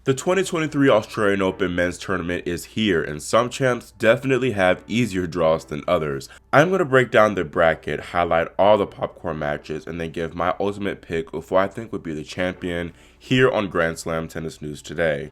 The 2023 Australian Open men's tournament is here, and some champs definitely have easier draws than others. I'm going to break down the bracket, highlight all the popcorn matches, and then give my ultimate pick of who I think would be the champion here on Grand Slam Tennis News Today.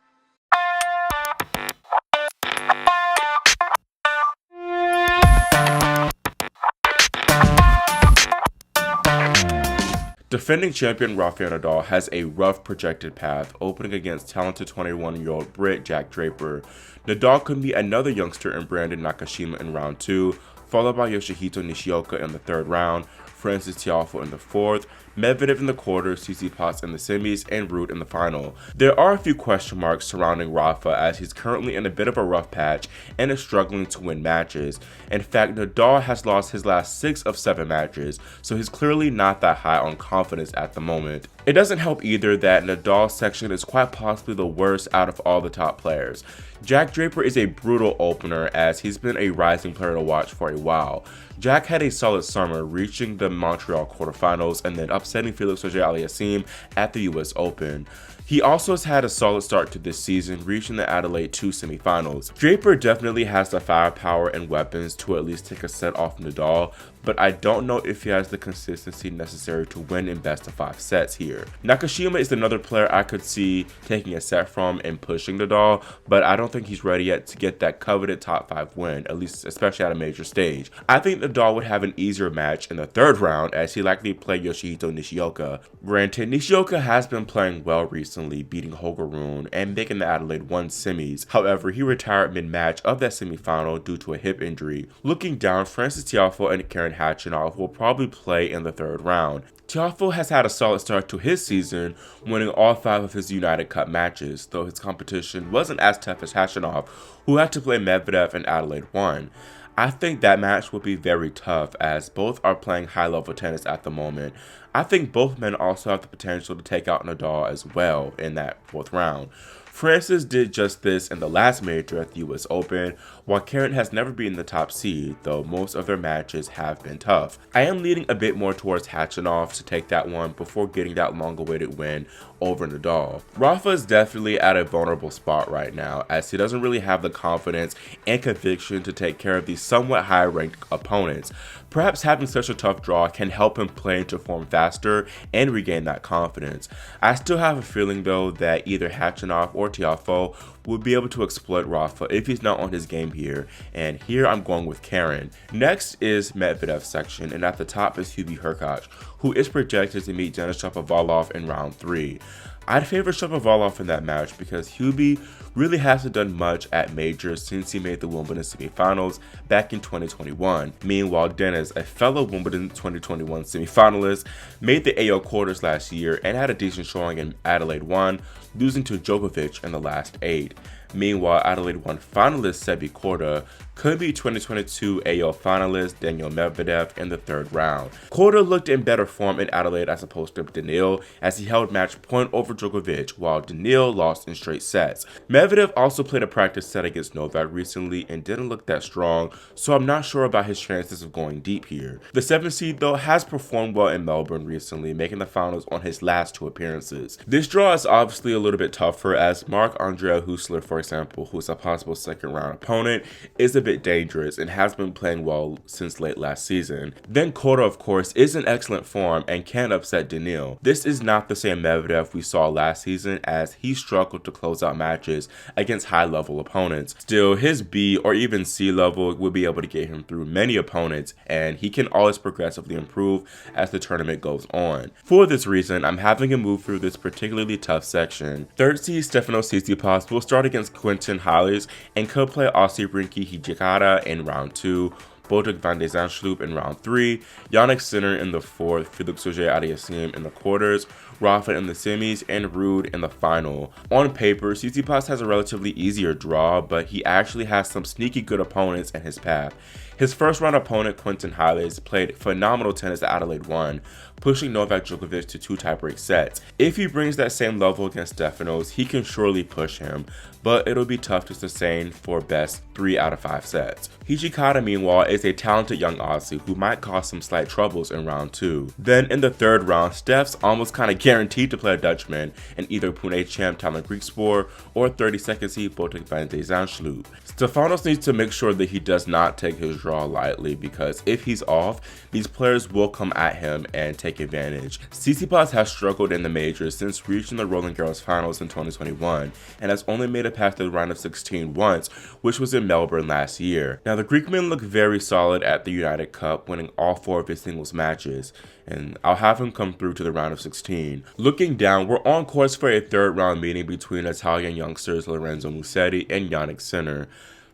Defending champion Rafael Nadal has a rough projected path, opening against talented 21-year-old Brit Jack Draper. Nadal could meet another youngster in Brandon Nakashima in round 2, followed by Yoshihito Nishioka in the third round, Frances Tiafoe in the fourth, Medvedev in the quarters, Tsitsipas in the semis, and Ruud in the final. There are a few question marks surrounding Rafa as he's currently in a bit of a rough patch and is struggling to win matches. In fact, Nadal has lost his last 6 of 7 matches, so he's clearly not that high on confidence at the moment. It doesn't help either that Nadal's section is quite possibly the worst out of all the top players. Jack Draper is a brutal opener as he's been a rising player to watch for a while. Jack had a solid summer, reaching the Montreal quarterfinals and then upsetting Felix Auger-Aliassime at the US Open. He also has had a solid start to this season, reaching the Adelaide 2 semifinals. Draper definitely has the firepower and weapons to at least take a set off Nadal, but I don't know if he has the consistency necessary to win in best of 5 sets here. Nakashima is another player I could see taking a set from and pushing Nadal, but I don't think he's ready yet to get that coveted top 5 win, at least especially at a major stage. I think Nadal would have an easier match in the third round as he likely played Yoshihito Nishioka. Granted, Nishioka has been playing well recently, beating Holger Rune and making the Adelaide 1 semis. However, he retired mid-match of that semifinal due to a hip injury. Looking down, Frances Tiafoe and Karen Khachanov will probably play in the third round. Tiafoe has had a solid start to his season, winning all 5 of his United Cup matches, though his competition wasn't as tough as Khachanov, who had to play Medvedev in Adelaide 1. I think that match will be very tough as both are playing high-level tennis at the moment. I think both men also have the potential to take out Nadal as well in that fourth round. Frances did just this in the last major at the US Open, while Karen has never been the top seed, though most of their matches have been tough. I am leaning a bit more towards Khachanov to take that one before getting that long-awaited win over Nadal. Rafa is definitely at a vulnerable spot right now, as he doesn't really have the confidence and conviction to take care of these somewhat high-ranked opponents. Perhaps having such a tough draw can help him play into form faster and regain that confidence. I still have a feeling though that either Khachanov or Tiafoe would be able to exploit Rafa if he's not on his game here, and here I'm going with Karen. Next is Medvedev's section, and at the top is Hubie Hurkacz, who is projected to meet Denis Shapovalov in round 3. I'd favor Shapovalov in that match because Hubie really hasn't done much at majors since he made the Wimbledon semifinals back in 2021. Meanwhile, Denis, a fellow Wimbledon 2021 semifinalist, made the AO quarters last year and had a decent showing in Adelaide 1, losing to Djokovic in the last 8. Meanwhile, Adelaide 1 finalist Sebi Korda could be 2022 AO finalist Daniil Medvedev in the third round. Korda looked in better form in Adelaide as opposed to Daniil, as he held match point over Djokovic, while Daniil lost in straight sets. Medvedev also played a practice set against Novak recently and didn't look that strong, so I'm not sure about his chances of going deep here. The 7th seed though has performed well in Melbourne recently, making the finals on his last 2 appearances. This draw is obviously a little bit tougher as Marc-Andre Huesler, for example, who's a possible second round opponent, is a bit dangerous and has been playing well since late last season. Then Korda, of course, is in excellent form and can upset Daniil. This is not the same Medvedev we saw last season as he struggled to close out matches against high-level opponents. Still, his B or even C level will be able to get him through many opponents, and he can always progressively improve as the tournament goes on. For this reason, I'm having him move through this particularly tough section. Third seed Stefanos Tsitsipas will start against Quentin Halys and could play Aussie Rinky Hijikata in round 2, Botic van de Zandschulp in round 3, Jannik Sinner in the 4th, Felix Auger-Aliassime in the quarters, Rafa in the semis, and Ruud in the final. On paper, Tsitsipas has a relatively easier draw, but he actually has some sneaky good opponents in his path. His first round opponent, Quentin Hiles, played phenomenal tennis at Adelaide 1, pushing Novak Djokovic to 2 tiebreak sets. If he brings that same level against Stefanos, he can surely push him, but it'll be tough to sustain for best 3 out of 5 sets. Hijikata, meanwhile, is a talented young Aussie who might cause some slight troubles in round 2. Then in the third round, Steph's almost kinda guaranteed to play a Dutchman in either Pune champ Talon Griekspoor or 32nd seed Botic van de Zandschulp. Stefanos needs to make sure that he does not take his draw lightly, because if he's off, these players will come at him and take advantage. Tsitsipas has struggled in the majors since reaching the Roland Garros finals in 2021 and has only made it past the round of 16 once, which was in Melbourne last year. Now the Greekman looked very solid at the United Cup, winning all 4 of his singles matches, and I'll have him come through to the round of 16. Looking down, we're on course for a third round meeting between Italian youngsters Lorenzo Musetti and Yannick Sinner.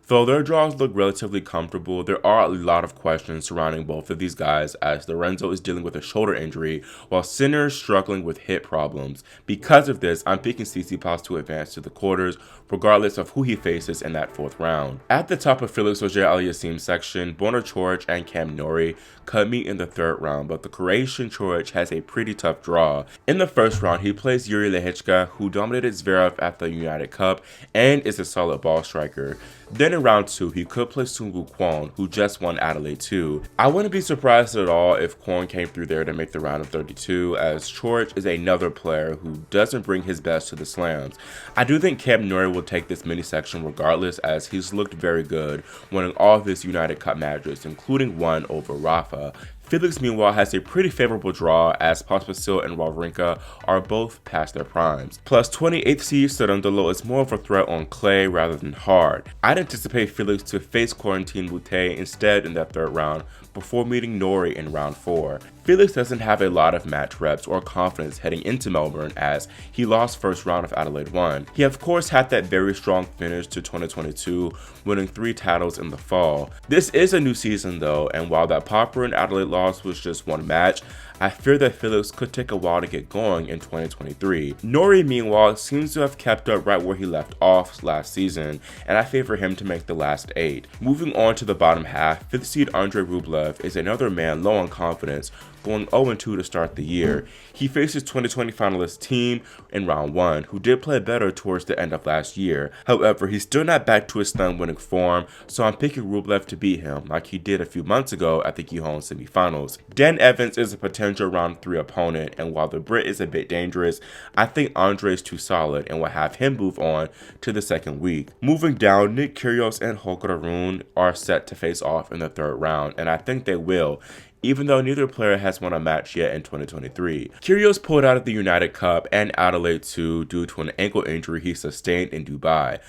Though their draws look relatively comfortable, there are a lot of questions surrounding both of these guys, as Lorenzo is dealing with a shoulder injury while Sinner is struggling with hip problems. Because of this, I'm picking Tsitsipas to advance to the quarters, regardless of who he faces in that 4th round. At the top of Felix Auger-Aliassime's section, Borna Coric and Cam Norrie cut meet in the 3rd round, but the Croatian Coric has a pretty tough draw. In the 1st round, he plays Yuri Lehechka, who dominated Zverev at the United Cup and is a solid ball striker. Then in round 2, he could play Sung-Woo Kwon, who just won Adelaide 2. I wouldn't be surprised at all if Kwon came through there to make the round of 32, as Coric is another player who doesn't bring his best to the slams. I do think Cam Norrie will take this mini section regardless, as he's looked very good, winning all of his United Cup matches, including one over Rafa. Felix, meanwhile, has a pretty favorable draw, as Pospisil and Wawrinka are both past their primes. Plus, 28th seed Cerundolo is more of a threat on clay rather than hard. I'd anticipate Felix to face Corentin Moutet instead in that 3rd round, before meeting Norrie in round 4. Felix doesn't have a lot of match reps or confidence heading into Melbourne, as he lost first round of Adelaide 1. He of course had that very strong finish to 2022, winning 3 titles in the fall. This is a new season though, and while that Popper and Adelaide loss was just one match, I fear that Felix could take a while to get going in 2023. Norrie, meanwhile, seems to have kept up right where he left off last season, and I favor him to make the last 8. Moving on to the bottom half, 5th seed Andrei Rublev is another man low on confidence, going 0-2 to start the year. He faces 2020 finalist Team in round 1, who did play better towards the end of last year. However, he's still not back to his stun-winning form, so I'm picking Rublev to beat him, like he did a few months ago at the Gijón semifinals. Dan Evans is a potential round 3 opponent, and while the Brit is a bit dangerous, I think Andre is too solid and will have him move on to the 2nd week. Moving down, Nick Kyrgios and Holger Rune are set to face off in the 3rd round, and I think they will, even though neither player has won a match yet in 2023. Kyrgios pulled out of the United Cup and Adelaide 2 due to an ankle injury he sustained in Dubai.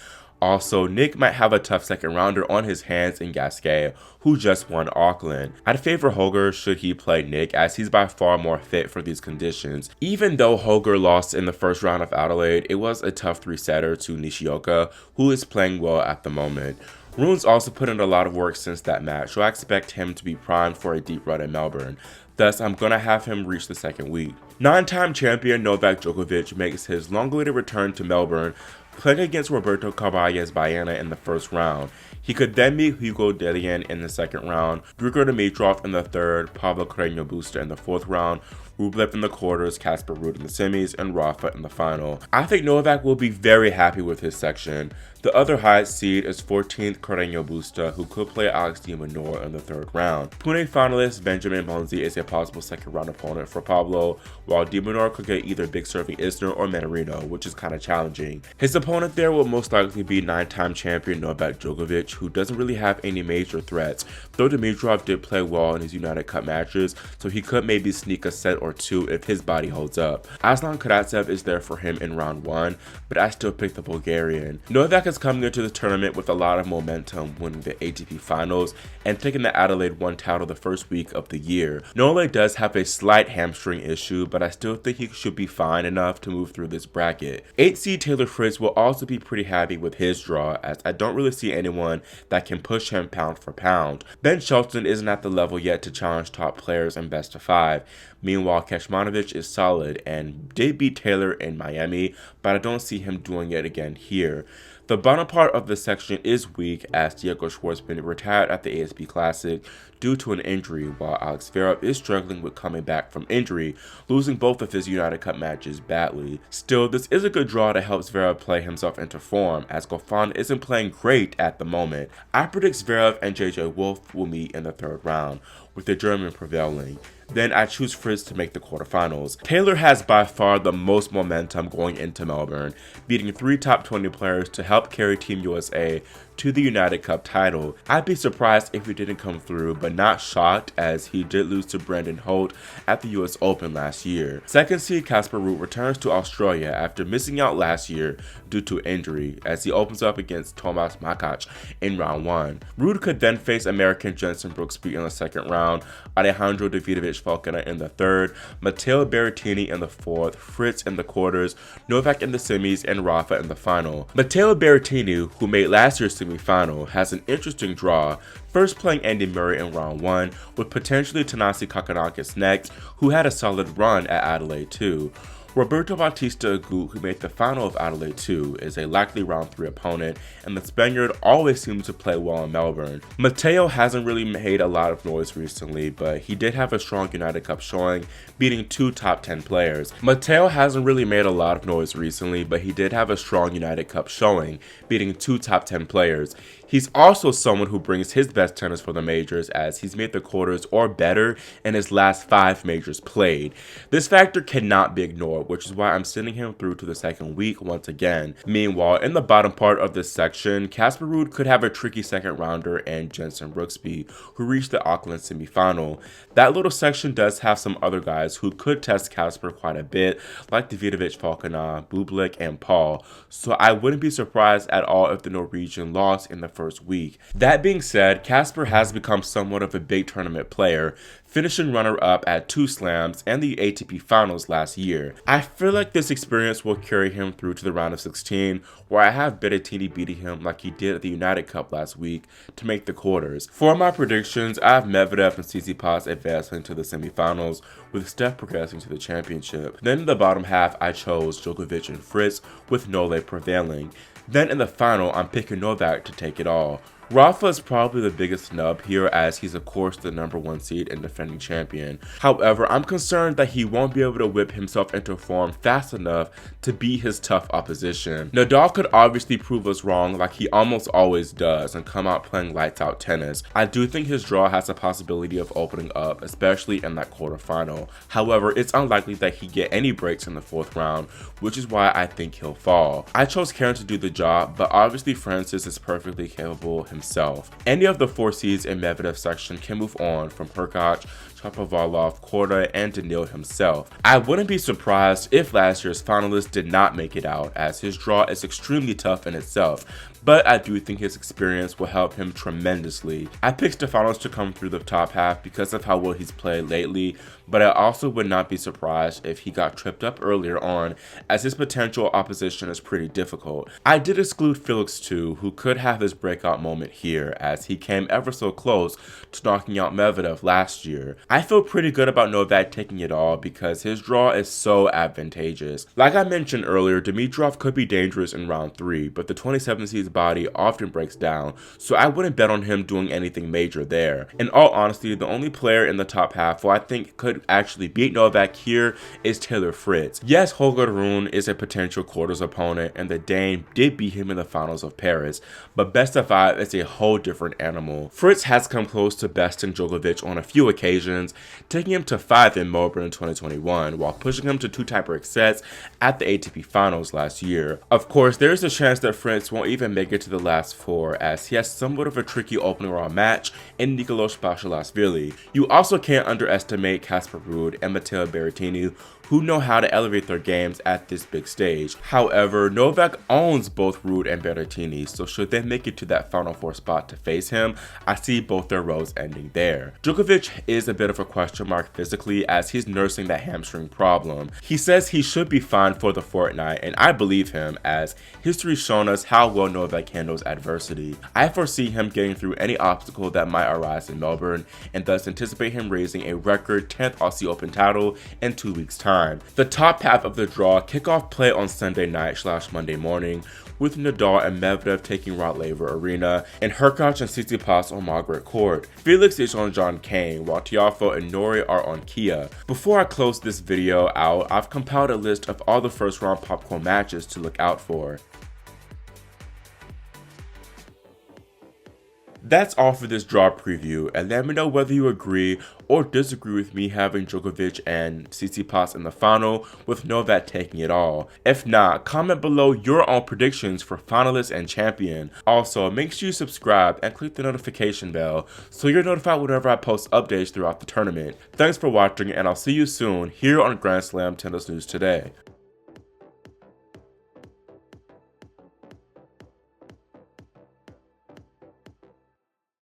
Also, Nick might have a tough 2nd rounder on his hands in Gasquet, who just won Auckland. I'd favor Holger should he play Nick, as he's by far more fit for these conditions. Even though Holger lost in the 1st round of Adelaide, it was a tough 3-setter to Nishioka, who is playing well at the moment. Rune's also put in a lot of work since that match, so I expect him to be primed for a deep run in Melbourne. Thus, I'm gonna have him reach the 2nd week. 9-time champion Novak Djokovic makes his long-awaited return to Melbourne, playing against Roberto Carvalles Baena in the 1st round. He could then meet Hugo Dellien in the 2nd round, Grigor Dimitrov in the 3rd, Pablo Carreño Busta in the 4th round, Rublev in the quarters, Casper Ruud in the semis, and Rafa in the final. I think Novak will be very happy with his section. The other highest seed is 14th Carreño Busta, who could play Alex de Minaur in the 3rd round. Pune finalist Benjamin Bonzi is a possible 2nd round opponent for Pablo, while de Minaur could get either big serving Isner or Mannarino, which is kind of challenging. His opponent there will most likely be 9-time champion Novak Djokovic, who doesn't really have any major threats, though Dimitrov did play well in his United Cup matches, so he could maybe sneak a set or 2 if his body holds up. Aslan Karatsev is there for him in round 1, but I still pick the Bulgarian. Novak is coming into the tournament with a lot of momentum, winning the ATP finals and taking the Adelaide 1 title the 1st week of the year. Nole does have a slight hamstring issue, but I still think he should be fine enough to move through this bracket. 8th seed Taylor Fritz will also be pretty happy with his draw, as I don't really see anyone that can push him pound for pound. Ben Shelton isn't at the level yet to challenge top players in best of 5. Meanwhile, Kecmanovic is solid and did beat Taylor in Miami, but I don't see him doing it again here. The bottom part of the section is weak as Diego Schwartzman retired at the ASP Classic due to an injury, while Alex Zverev is struggling with coming back from injury, losing both of his United Cup matches badly. Still, this is a good draw to help Zverev play himself into form, as Goffin isn't playing great at the moment. I predict Zverev and JJ Wolf will meet in the third round, with the German prevailing. Then I choose Fritz to make the quarterfinals. Taylor has by far the most momentum going into Melbourne, beating 3 top 20 players to help carry Team USA to the United Cup title. I'd be surprised if he didn't come through, but not shocked as he did lose to Brendan Holt at the US Open last year. Second seed Casper Ruud returns to Australia after missing out last year due to injury as he opens up against Tomas Makac in round 1. Ruud could then face American Jenson Brooksby in the second round, Alejandro Davidovich Falconer in the third, Matteo Berrettini in the fourth, Fritz in the quarters, Novak in the semis, and Rafa in the final. Matteo Berrettini, who made last year's semi-final, has an interesting draw, first playing Andy Murray in round 1, with potentially Thanasi Kokkinakis next, who had a solid run at Adelaide 2. Roberto Bautista Agut, who made the final of Adelaide 2, is a likely round 3 opponent, and the Spaniard always seems to play well in Melbourne. Matteo hasn't really made a lot of noise recently, but he did have a strong United Cup showing, beating 2 top 10 players. Matteo hasn't really made a lot of noise recently, but he did have a strong United Cup showing, beating 2 top 10 players. He's also someone who brings his best tennis for the majors, as he's made the quarters or better in his last 5 majors played. This factor cannot be ignored, which is why I'm sending him through to the second week once again. Meanwhile, in the bottom part of this section, Casper Ruud could have a tricky second rounder and Jenson Brooksby, who reached the Auckland semifinal. That little section does have some other guys who could test Casper quite a bit, like Davidovich Falconer, Bublik, and Paul, so I wouldn't be surprised at all if the Norwegian lost in the first week. That being said, Casper has become somewhat of a big tournament player, finishing runner-up at 2 slams and the ATP finals last year. I feel like this experience will carry him through to the round of 16, where I have Berrettini beating him like he did at the United Cup last week to make the quarters. For my predictions, I have Medvedev and Tsitsipas advancing to the semifinals, with Steph progressing to the championship. Then in the bottom half, I chose Djokovic and Fritz, with Nole prevailing. Then in the final, I'm picking Novak to take it all. Rafa is probably the biggest snub here, as he's of course the number 1 seed and defending champion. However, I'm concerned that he won't be able to whip himself into form fast enough to beat his tough opposition. Nadal could obviously prove us wrong like he almost always does and come out playing lights out tennis. I do think his draw has a possibility of opening up, especially in that quarterfinal. However, it's unlikely that he get any breaks in the 4th round, which is why I think he'll fall. I chose Karen to do the job, but obviously Francis is perfectly capable himself. Any of the 4 seeds in Medvedev section can move on from Hurkacz, Shapovalov, Korda, and Daniil himself. I wouldn't be surprised if last year's finalist did not make it out, as his draw is extremely tough in itself, but I do think his experience will help him tremendously. I picked Stefanos to come through the top half because of how well he's played lately, but I also would not be surprised if he got tripped up earlier on, as his potential opposition is pretty difficult. I did exclude Felix too, who could have his breakout moment here, as he came ever so close to knocking out Medvedev last year. I feel pretty good about Novak taking it all because his draw is so advantageous. Like I mentioned earlier, Dimitrov could be dangerous in round 3, but the 27 seed's body often breaks down, so I wouldn't bet on him doing anything major there. In all honesty, the only player in the top half who I think could actually beat Novak here is Taylor Fritz. Yes, Holger Rune is a potential quarters opponent, and the Dane did beat him in the finals of Paris, but best of 5 is a whole different animal. Fritz has come close to besting Djokovic on a few occasions, taking him to 5 in Melbourne in 2021, while pushing him to 2 tiebreak sets at the ATP finals last year. Of course, there is a chance that Fritz won't even make it to the last 4, as he has somewhat of a tricky opening round match in Nicolas Basilashvili. You also can't underestimate Casper Ruud and Matteo Berrettini, who know how to elevate their games at this big stage. However, Novak owns both Ruud and Berrettini, so should they make it to that Final 4 spot to face him, I see both their roads ending there. Djokovic is a bit of a question mark physically, as he's nursing that hamstring problem. He says he should be fine for the fortnight, and I believe him, as history's shown us how well Novak handles adversity. I foresee him getting through any obstacle that might arise in Melbourne, and thus anticipate him raising a record 10th Aussie Open title in 2 weeks' time. The top half of the draw kick off play on Sunday night / Monday morning, with Nadal and Medvedev taking Rod Laver Arena, and Hurkacz and Tsitsipas on Margaret Court. Felix is on John Kane, while Tiafoe and Nori are on Kia. Before I close this video out, I've compiled a list of all the first round popcorn matches to look out for. That's all for this draw preview, and let me know whether you agree or disagree with me having Djokovic and Tsitsipas in the final, with Novak taking it all. If not, comment below your own predictions for finalists and champion. Also, make sure you subscribe and click the notification bell so you're notified whenever I post updates throughout the tournament. Thanks for watching, and I'll see you soon here on Grand Slam Tennis News Today.